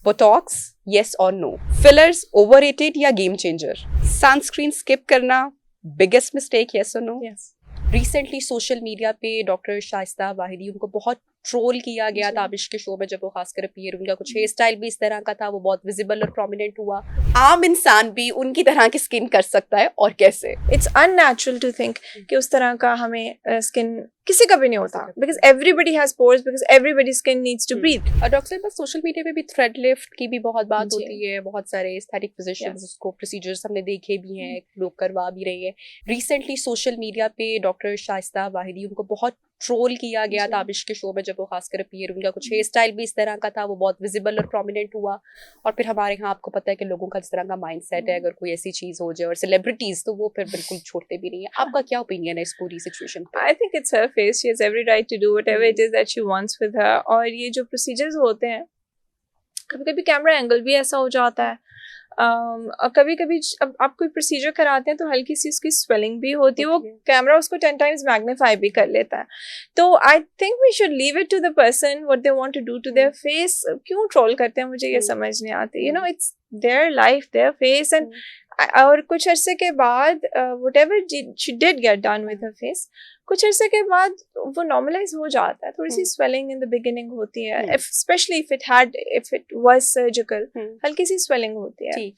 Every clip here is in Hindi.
Botox yes or no? Fillers overrated या गेम चेंजर? सनस्क्रीन स्किप करना biggest mistake yes or no? Yes. Recently social media पे डॉक्टर शाइस्ता वाहिदी उनको बहुत ट्रोल किया गया ताबिश के शो में जब वो खासकर अपीयर, उनका कुछ हेयर स्टाइल भी इस तरह का था, वो बहुत विजिबल और प्रोमिनेंट हुआ। आम इंसान भी उनकी तरह की स्किन कर सकता है और कैसे? It's unnatural to think कि उस तरह का हमें स्किन किसी का भी नहीं होता, because everybody has pores, because everybody's skin needs to breathe. और डॉक्टर साहब, सोशल मीडिया पे भी थ्रेड लिफ्ट की भी बहुत बात जी। होती है, बहुत सारे एस्थेटिक फिजिशियंस उसको प्रोसीजर्स हमने देखे भी हैं, लोग करवा भी रहे हैं। रिसेंटली सोशल मीडिया पे डॉक्टर शाइस्ता वाहिदी उनको बहुत ट्रोल किया गया जी। ताबिश के शो में जब वो खासकर अपीयर, उनका कुछ हेयर स्टाइल भी इस तरह का था, वो बहुत विजिबल और प्रोमिनेंट हुआ। और फिर हमारे यहाँ आपको पता है कि लोगों का जिस तरह का माइंडसेट है, अगर कोई ऐसी चीज हो जाए और सेलिब्रिटीज, तो वो फिर बिल्कुल छोड़ते भी नहीं है। आपका क्या ओपिनियन है इस पूरी सिचुएशन पे? I think it's her face. She has every right to do whatever it is that she wants with her. और ये जो procedures होते हैं, कभी कभी कैमरा एंगल भी ऐसा हो जाता है, और कभी कभी अब आप कोई प्रोसीजर कराते हैं तो हल्की सी उसकी स्वेलिंग भी होती है, वो कैमरा उसको 10 times मैग्नीफाई भी कर लेता है। तो I think we should leave it to the person what they want to do to their face. क्यों ट्रोल करते हैं मुझे ये समझ नहीं आती। You know, it's their life, their face, and और कुछ अरसे के बाद whatever she did get done with her face, कुछ अरसे के बाद वो नॉर्मलाइज हो जाता है। थोड़ी सी स्वेलिंग इन द बिगिनिंग होती है, specially if it was surgical, हल्की सी स्वेलिंग होती है।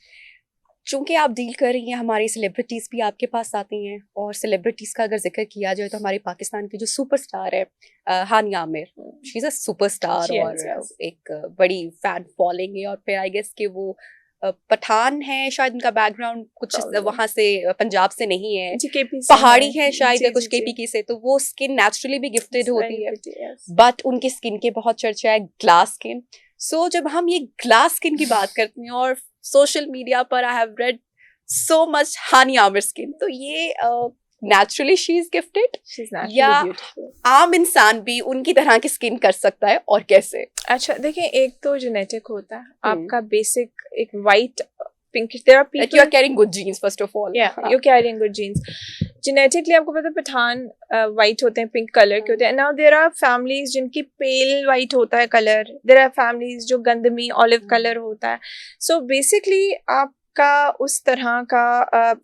चूंकि आप डील कर रही हैं, हमारी सेलिब्रिटीज भी आपके पास आती हैं, और सेलिब्रिटीज का अगर जिक्र किया जाए तो हमारे पाकिस्तान की जो सुपरस्टार है Hania Aamir, she is a superstar और एक बड़ी फैन फॉलोइंग है। और फिर आई गेस कि वो पठान है, शायद उनका बैकग्राउंड कुछ वहां से पंजाब से नहीं है, पहाड़ी है शायद, या कुछ केपी से, तो वो स्किन नेचुरली भी गिफ्टेड होती है, बट उनकी स्किन के बहुत चर्चा है ग्लास स्किन। सो जब हम ये ग्लास स्किन की बात करते हैं, और सोशल मीडिया पर I have read so much Hania Aamir skin, तो ये नेचुरली शी इज गिफ्टेड या आम इंसान भी उनकी तरह की स्किन कर सकता है और कैसे? अच्छा देखिए, एक तो जेनेटिक होता है, आपका बेसिक एक white pinkish, there are people that you are carrying good genes first of all. Yeah, you're carrying good genes. Genetically आपको पता है पठान white होते हैं, पिंक कलर के होते हैं। Now there are families जिनकी pale white होता है कलर, there are families जो गंदमी olive कलर होता है। So basically आपका उस तरह का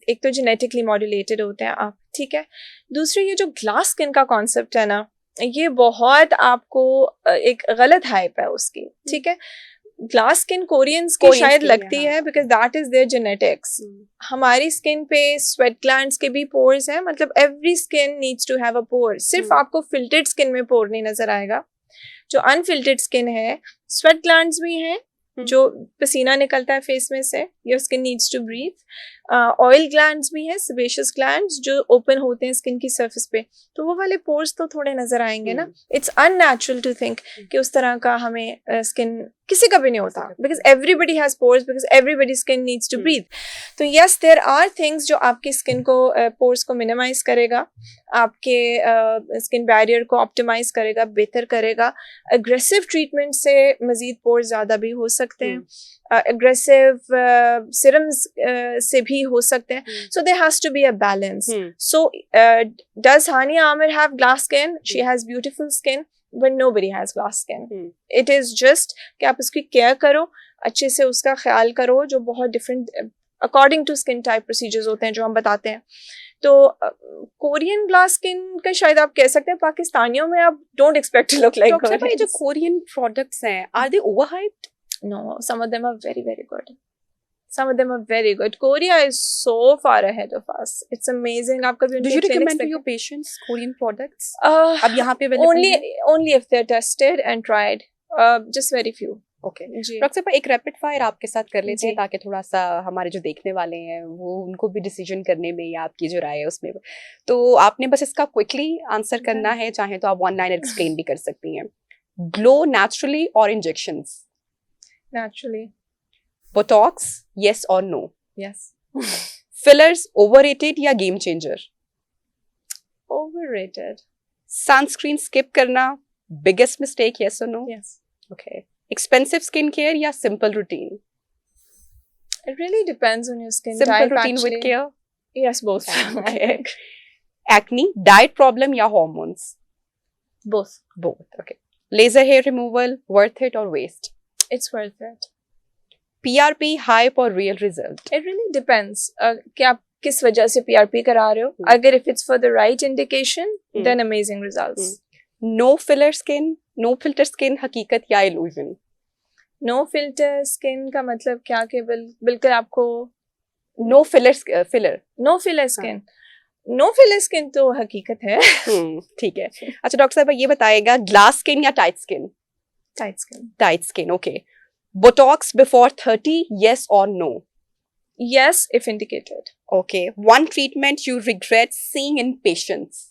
एक तो genetically modulated होते हैं आप, ठीक है। दूसरी ये जो ग्लास स्किन का कॉन्सेप्ट है ना, ये बहुत आपको एक गलत हाइप है उसकी, ठीक है। ग्लास स्किन कोरियंस की शायद लगती है, because that is their genetics. हमारी स्किन पे स्वेट ग्लैंड्स के भी पोर्स हैं, मतलब every skin needs to have a pore. सिर्फ आपको फिल्टर्ड स्किन में पोर नहीं नजर आएगा। जो अनफिल्टर्ड स्किन है, स्वेट ग्लैंड्स भी हैं, जो पसीना निकलता है फेस में से, your skin needs to breathe. Oil glands भी हैं, सेबेशियस ग्लैंड्स जो ओपन होते हैं स्किन की सरफेस पे, तो वो वाले पोर्स तो थोड़े नजर आएंगे ना। इट्स अननेचुरल टू थिंक कि उस तरह का हमें स्किन किसी का भी नहीं होता, because everybody has pores, because everybody skin needs to breathe. तो यस, देयर आर थिंग्स जो आपकी स्किन को पोर्स को मिनिमाइज करेगा, आपके स्किन बैरियर को ऑप्टिमाइज करेगा, बेहतर करेगा। एग्रेसिव ट्रीटमेंट से मजीद पोर्स ज़्यादा भी हो सकते हैं, एग्रेसिव सिरम्स से भी हो सकते हैं। So there has to be a balance. So does Hania Aamir have glass skin? She has beautiful skin, but nobody has glass skin. It is just कि आप उसकी केयर करो, अच्छे से उसका ख्याल करो, जो बहुत different according to skin type procedures होते हैं जो हम बताते हैं। तो कोरियन ग्लास स्किन का शायद आप कह सकते हैं, पाकिस्तानियों में आप don't expect to look like Korean. जो कोरियन प्रोडक्ट्स हैं, are they overhyped? No, some of them are very, very good. Some of them are very good. Korea is so far ahead of us. It's amazing. आप कभी Do you recommend to your patients Korean products? अब यहाँ पे only if they're tested and tried. Just very few. Okay. Doctor साहब, एक रैपिड फायर आपके साथ कर लेते हैं, ताकि थोड़ा सा हमारे जो देखने वाले हैं वो उनको भी डिसीजन करने में या आपकी जो राय है उसमें, तो आपने बस इसका क्विकली आंसर करना है, चाहे तो आप 1 लाइन एक्सप्लेन भी कर सकती हैं। ग्लो नेचुरली और injections? Naturally. Botox yes or no? Yes. Fillers overrated या game changer? Overrated. Sunscreen skip करना biggest mistake yes or no? Yes. Okay. Expensive skin care या simple routine? It really depends on your skin Simple type. routine actually. with care? Yes, both. Okay. Acne, diet problem या hormones? Both. Both. Okay. Laser hair removal, worth it or waste? It's worth it. PRP, hype or real result? It really depends कि आप किस वजह से PRP करा रहे हो. अगर if it's for the right indication, then amazing results. No filler skin, no filter skin, हकीकत या illusion? No filter skin का मतलब क्या कि बिल्कुल आपको No filler no filler skin. No filler skin तो हकीकत है. ठीक है. अच्छा डॉक्टर साहब ये बताएगा ग्लास स्किन या tight skin? Tight skin. Tight skin, okay. Botox before 30, yes or no? Yes, if indicated. Okay. One treatment you regret seeing in patients?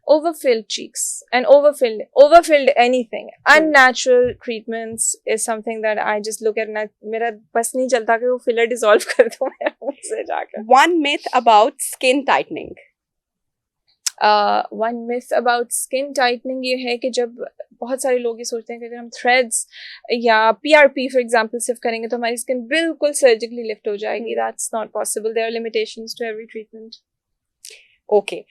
Overfilled cheeks and overfilled anything. Unnatural treatments is something that I just look at and मेरा बस नहीं चलता कि वो filler dissolve कर दूँ मैं मुझसे जाकर. One myth about skin tightening? One myth about skin tightening ये है कि जब बहुत सारे लोग ये सोचते हैं कि अगर हम threads या PRP for example सिर्फ करेंगे तो हमारी skin बिल्कुल surgically lift हो जाएगी. That's not possible. There are limitations to every treatment. Okay.